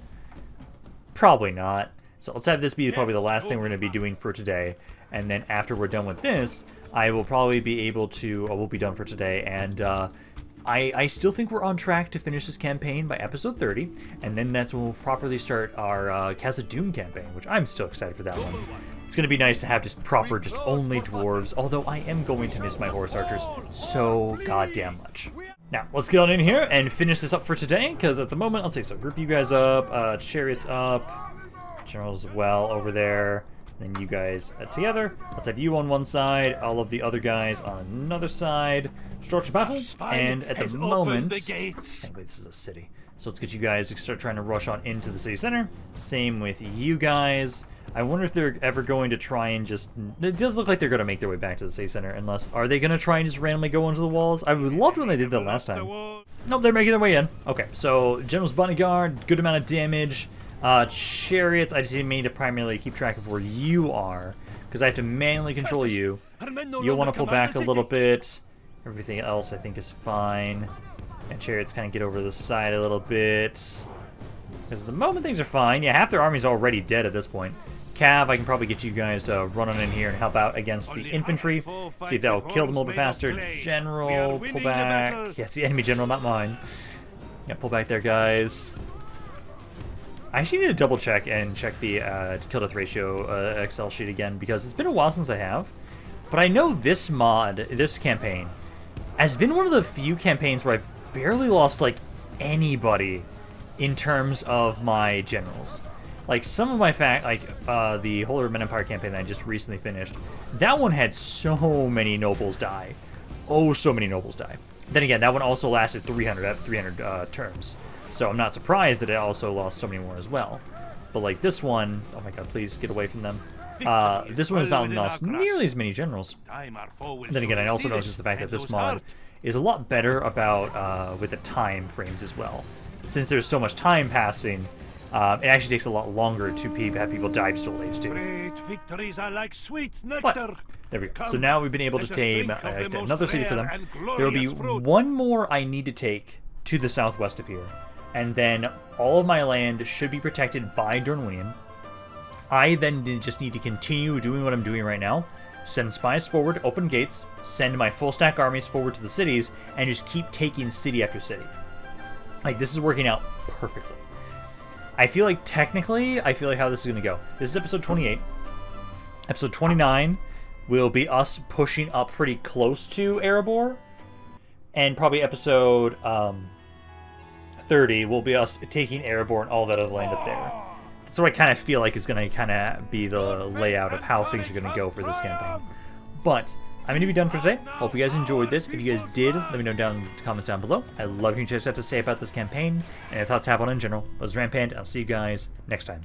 Probably not. So let's have this be probably the last thing we're going to be doing for today. And then after we're done with this, I will probably be able to... we'll be done for today. And I still think we're on track to finish this campaign by episode 30. And then that's when we'll properly start our Khazad-dûm campaign, which I'm still excited for that one. It's going to be nice to have just proper, just only dwarves. Although I am going to miss my horse archers so goddamn much. Now, let's get on in here and finish this up for today. Because at the moment, let's see. So group you guys up, chariots up, generals as well over there. Then you guys together. Let's have you on one side, all of the other guys on another side. Start battle. And at the moment, anyway, this is a city. So let's get you guys to start trying to rush on into the city center. Same with you guys. I wonder if they're ever going to try and just... It does look like they're going to make their way back to the city center, unless... Are they going to try and just randomly go into the walls? I loved when they did that last time. Nope, they're making their way in. Okay, so General's Bodyguard, good amount of damage. Chariots, I just need to primarily keep track of where you are, because I have to manually control you. You'll want to pull back a little bit. Everything else I think is fine. And chariots kind of get over the side a little bit. Because at the moment things are fine. Yeah, half their army's already dead at this point. Cav, I can probably get you guys to run on in here and help out against the infantry. See if that will kill them a little bit faster. General, pull back. Yeah, it's the enemy general, not mine. Yeah, pull back there, guys. I actually need to double check and check the kill death ratio Excel sheet again, because it's been a while since I have. But I know this mod, this campaign, has been one of the few campaigns where I've barely lost like anybody in terms of my generals. Like some of my the Holy Roman Empire campaign that I just recently finished, that one had so many nobles die. Oh, so many nobles die. Then again, that one also lasted 300 turns. So I'm not surprised that it also lost so many more as well. But like this one, oh my god, please get away from them. This one has not lost nearly as many generals. And then again, I also noticed the fact that this mod is a lot better about with the time frames as well. Since there's so much time passing, it actually takes a lot longer to have people die just old age too. Great victories are like sweet But, nectar. there we go. So now we've been able to tame another city for them. There will be one more I need to take to the southwest of here. And then all of my land should be protected by Dorwinion. I then just need to continue doing what I'm doing right now. send spies forward, open gates, send my full stack armies forward to the cities, and just keep taking city after city. Like, this is working out perfectly. I feel like technically, how this is going to go. This is episode 28. Episode 29 will be us pushing up pretty close to Erebor. And probably episode 30 will be us taking Erebor and all that other land up there. That's what I kind of feel like is going to kind of be the layout of how things are going to go for this campaign. But I'm going to be done for today. Hope you guys enjoyed this. If you guys did, let me know down in the comments down below. I love hearing what you guys have to say about this campaign and your thoughts have on it in general. This is Rampaned, and I'll see you guys next time.